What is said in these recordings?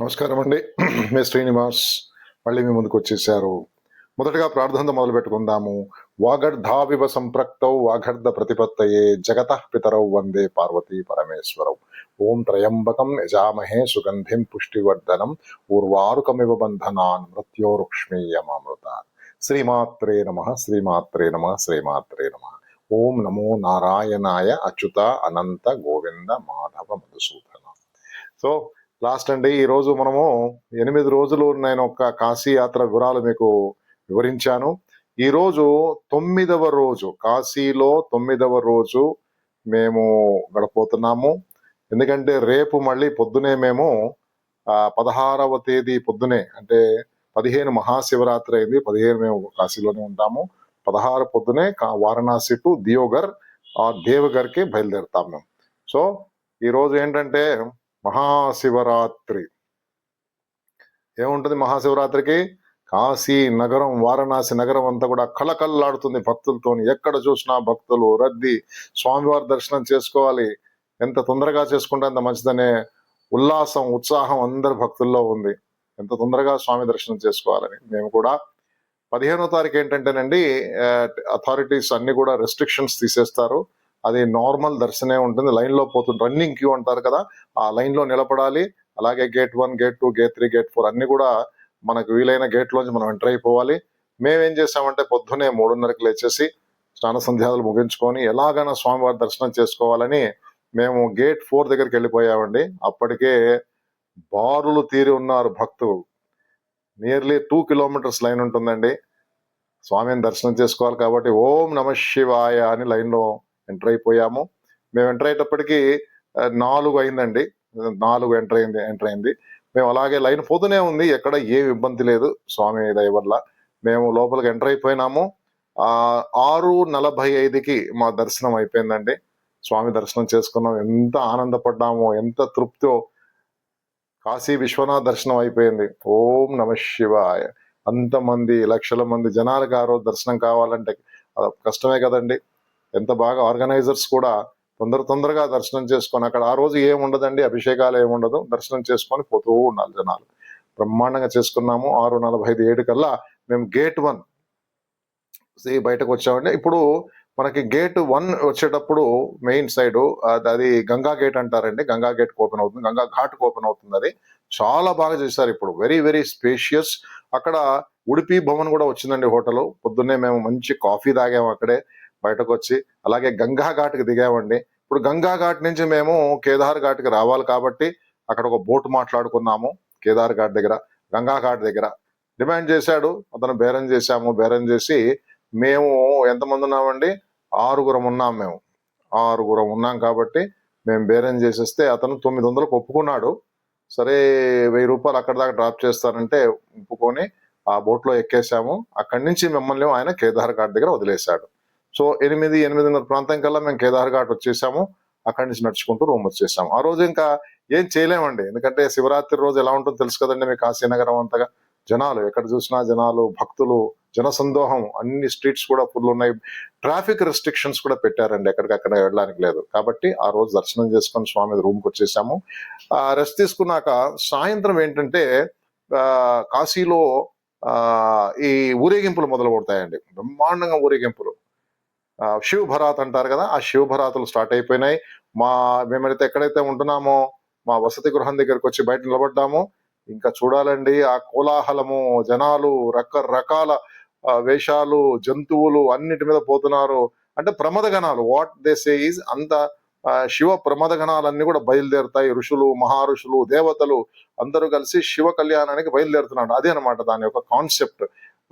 నమస్కారం అండి. మీ శ్రీనివాస్ మళ్ళీ మీ ముందుకు వచ్చేసారు. మొదటగా ప్రార్థనతో మొదలు పెట్టుకుందాము. వాగర్ధావివ సంప్రక్తౌ వాగర్ధ ప్రతిపత్తయే జగతః పితరౌ వందే పార్వతీ పరమేశ్వరౌ. ఓం త్రయంబకం యజామహే సుగంధిం పుష్టివర్ధనం ఊర్వారుకమివ బంధనాన్ మృత్యోరుక్ష్మీయమామృతాత్. శ్రీమాత్రే నమః, శ్రీమాత్రే నమః, శ్రీమాత్రే నమః. ఓం నమో నారాయణాయ అచ్యుత అనంత గోవింద మాధవ మధుసూదన. సో లాస్ట్ అండి, ఈరోజు మనము 8 రోజులు నేను ఒక కాశీ యాత్ర వివరాలు మీకు వివరించాను. ఈరోజు 9వ రోజు, కాశీలో 9వ రోజు మేము గడపోతున్నాము. ఎందుకంటే రేపు మళ్ళీ పొద్దునే మేము 16వ తేదీ పొద్దునే, అంటే 15 మహాశివరాత్రి అయింది, 15 మేము కాశీలోనే ఉంటాము. 16 పొద్దునే వారణాసి టు దియోగర్ దేవగర్కి బయలుదేరుతాం మేము. సో ఈరోజు ఏంటంటే మహాశివరాత్రి. ఏముంటుంది మహాశివరాత్రికి? కాశీ నగరం, వారణాసి నగరం అంతా కూడా కళకళలాడుతుంది భక్తులతో. ఎక్కడ చూసినా భక్తులు రద్దీ. స్వామివారి దర్శనం చేసుకోవాలి, ఎంత తొందరగా చేసుకుంటే అంత మంచిదనే ఉల్లాసం, ఉత్సాహం అందరి భక్తుల్లో ఉంది. ఎంత తొందరగా స్వామి దర్శనం చేసుకోవాలని. మేము కూడా 15వ తారీఖు ఏంటంటేనండి, అథారిటీస్ అన్ని కూడా రెస్ట్రిక్షన్స్ తీసేస్తారు. అది నార్మల్ దర్శనే ఉంటుంది. లైన్లో పోతుంది, రన్నింగ్ క్యూ అంటారు కదా, ఆ లైన్లో నిలబడాలి. అలాగే గేట్ 1, గేట్ 2, గేట్ 3, గేట్ 4 అన్ని కూడా మనకు వీలైన గేట్లోంచి మనం ఎంటర్ అయిపోవాలి. మేమేం చేసామంటే పొద్దునే 3:30కి లేచేసి స్నాన సంధ్యాలు ముగించుకొని ఎలాగైనా స్వామివారి దర్శనం చేసుకోవాలని మేము గేట్ 4 దగ్గరికి వెళ్ళిపోయామండి. అప్పటికే బారులు తీరి ఉన్నారు భక్తులు. నియర్లీ 2 కిలోమీటర్స్ లైన్ ఉంటుందండి. స్వామిని దర్శనం చేసుకోవాలి కాబట్టి ఓం నమ శివాయ అని లైన్లో ఎంటర్ అయిపోయాము. మేము ఎంటర్ అయ్యేటప్పటికి 4 అయిందండి. 4 ఎంటర్ అయింది. మేము అలాగే లైన్ పోతూనే ఉంది, ఎక్కడ ఏమి ఇబ్బంది లేదు స్వామి దయ వల్ల. మేము లోపలికి ఎంటర్ అయిపోయినాము. 6:45కి మా దర్శనం అయిపోయిందండి. స్వామి దర్శనం చేసుకున్నాం. ఎంత ఆనందపడ్డామో, ఎంత తృప్తో. కాశీ విశ్వనాథ్ దర్శనం అయిపోయింది. ఓం నమ శివాయ. అంతమంది, లక్షల మంది జనాలకు ఆ రోజు దర్శనం కావాలంటే కష్టమే కదండి. ఎంత బాగా ఆర్గనైజర్స్ కూడా తొందరగా దర్శనం చేసుకొని, అక్కడ ఆ రోజు ఏముండదండి, అభిషేకాలు ఏముండదు, దర్శనం చేసుకొని పోతూ ఉండాలి జనాలు. బ్రహ్మాండంగా చేసుకున్నాము. 6:45 కల్లా మేము గేట్ 1 బయటకు వచ్చామండి. ఇప్పుడు మనకి గేట్ 1 వచ్చేటప్పుడు మెయిన్ సైడ్ అది గంగా గేట్ అంటారండి. గంగా గేట్ ఓపెన్ అవుతుంది, గంగా ఘాట్ ఓపెన్ అవుతుంది. అది చాలా బాగా చేశారు ఇప్పుడు, వెరీ వెరీ స్పేషియస్. అక్కడ ఉడిపి భవన్ కూడా వచ్చిందండి హోటల్. పొద్దున్నే మేము మంచి కాఫీ తాగాము అక్కడే బయటకు వచ్చి. అలాగే గంగా ఘాట్కి దిగామండి. ఇప్పుడు గంగా ఘాట్ నుంచి మేము కేదార్ ఘాట్కి రావాలి కాబట్టి అక్కడ ఒక బోట్ మాట్లాడుకున్నాము. కేదార్ ఘాట్ దగ్గర, గంగా ఘాట్ దగ్గర డిమాండ్ చేశాడు అతను. బేరం చేశాము. బేరం చేసి మేము ఎంతమంది ఉన్నామండి? 6 ఉన్నాం. మేము 6 ఉన్నాం కాబట్టి మేము బేరం చేసేస్తే అతను 900కు ఒప్పుకున్నాడు. సరే 1000 రూపాయలు అక్కడ దాకా డ్రాప్ చేస్తానంటే ఒప్పుకొని ఆ బోట్లో ఎక్కేసాము. అక్కడి నుంచి మిమ్మల్ని ఆయన కేదార్ ఘాట్ దగ్గర వదిలేశాడు. సో 8:30 ప్రాంతం కల్లా మేము కేదార్ ఘాట్ వచ్చేసాము. అక్కడి నుంచి నడుచుకుంటూ రూమ్ వచ్చేసాము. ఆ రోజు ఇంకా ఏం చేయలేమండి, ఎందుకంటే శివరాత్రి రోజు ఎలా ఉంటుందో తెలుసు కదండి మీ కాశీనగరం అంతగా. జనాలు ఎక్కడ చూసినా జనాలు, భక్తులు, జనసందోహం. అన్ని స్ట్రీట్స్ కూడా ఫుల్ ఉన్నాయి. ట్రాఫిక్ రెస్ట్రిక్షన్స్ కూడా పెట్టారండి, ఎక్కడికక్కడ వెళ్ళడానికి లేదు. కాబట్టి ఆ రోజు దర్శనం చేసుకొని స్వామి రూమ్కి వచ్చేసాము. రెస్ట్ తీసుకున్నాక సాయంత్రం ఏంటంటే కాశీలో ఈ ఊరేగింపులు మొదలు పడతాయండి. బ్రహ్మాండంగా ఊరేగింపులు. శివ్ భరాత్ అంటారు కదా, ఆ శివ్ భరాతులు స్టార్ట్ అయిపోయినాయి. మేమైతే ఎక్కడైతే ఉంటున్నామో మా వసతి గృహం దగ్గరకు వచ్చి బయట నిలబడ్డాము. ఇంకా చూడాలండి ఆ కోలాహలము, జనాలు, రకరకాల వేషాలు, జంతువులు అన్నిటి మీద పోతున్నారు. అంటే ప్రమదగణాలు, వాట్ దే సే ఈజ్, అంత శివ ప్రమదగణాలన్నీ కూడా బయలుదేరుతాయి. ఋషులు, మహారుషులు, దేవతలు అందరూ కలిసి శివ కళ్యాణానికి బయలుదేరుతున్నాడు. అదే అనమాట దాని యొక్క కాన్సెప్ట్,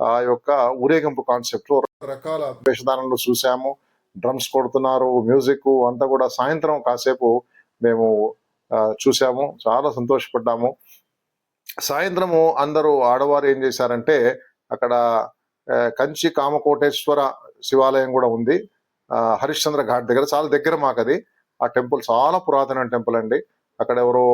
ఆ యొక్క ఊరేగింపు కాన్సెప్ట్. రకరకాల వేషధారణలు చూసాము. డ్రమ్స్ కొడుతున్నారు, మ్యూజిక్ అంతా కూడా. సాయంత్రం కాసేపు మేము చూసాము, చాలా సంతోషపడ్డాము. సాయంత్రము అందరూ ఆడవారు ఏం చేశారంటే, అక్కడ కంచి కామకోటేశ్వర శివాలయం కూడా ఉంది హరిశ్చంద్ర ఘాట్ దగ్గర, చాలా దగ్గర మాకు అది. ఆ టెంపుల్ చాలా పురాతన టెంపుల్ అండి. అక్కడ ఎవరో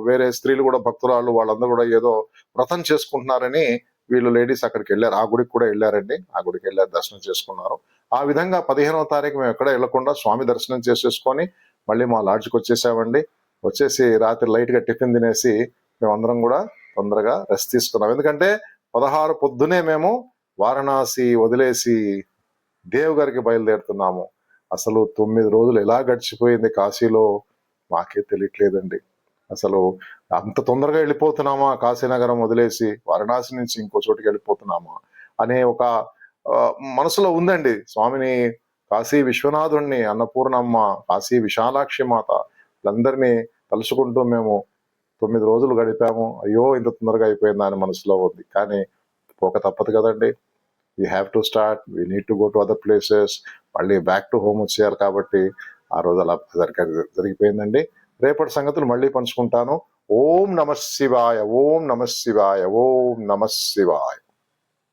వేరే స్త్రీలు కూడా, భక్తురాలు, వాళ్ళందరూ కూడా ఏదో వ్రతం చేసుకుంటున్నారని వీళ్ళు లేడీస్ అక్కడికి వెళ్ళారు. ఆ గుడికి కూడా వెళ్ళారండి. ఆ గుడికి వెళ్ళారు, దర్శనం చేసుకున్నారు. ఆ విధంగా 15వ తారీఖు మేము ఎక్కడ వెళ్లకుండా స్వామి దర్శనం చేసేసుకొని మళ్ళీ మా లాడ్జ్కి వచ్చేసామండి. వచ్చేసి రాత్రి లైట్గా టిఫిన్ తినేసి మేమందరం కూడా తొందరగా రెస్ట్ తీసుకున్నాం. ఎందుకంటే 16 పొద్దునే మేము వారణాసి వదిలేసి దేవగర్కి బయలుదేరుతున్నాము. అసలు 9 రోజులు ఎలా గడిచిపోయింది కాశీలో మాకే తెలియట్లేదండి. అసలు అంత తొందరగా వెళ్ళిపోతున్నామా, కాశీనగరం వదిలేసి వారణాసి నుంచి ఇంకో చోటుకి వెళ్ళిపోతున్నామా అనే ఒక మనసులో ఉందండి. స్వామిని, కాశీ విశ్వనాథుణ్ణి, అన్నపూర్ణమ్మ, కాశీ విశాలాక్షి మాత వీళ్ళందరినీ తలుచుకుంటూ మేము 9 రోజులు గడిపాము. అయ్యో ఇంత తొందరగా అయిపోయిందా అని మనసులో ఉంది. కానీ పోక తప్పదు కదండి. We have to start, we need to go to other places. మళ్ళీ బ్యాక్ టు హోమ్ వచ్చేయాలి కాబట్టి ఆ రోజు అలా జరిగిపోయిందండి. రేపటి సంగతులు మళ్ళీ పంచుకుంటాను. ఓం నమ శివాయ, ఓం నమ శివాయ, ఓం నమ శివాయ.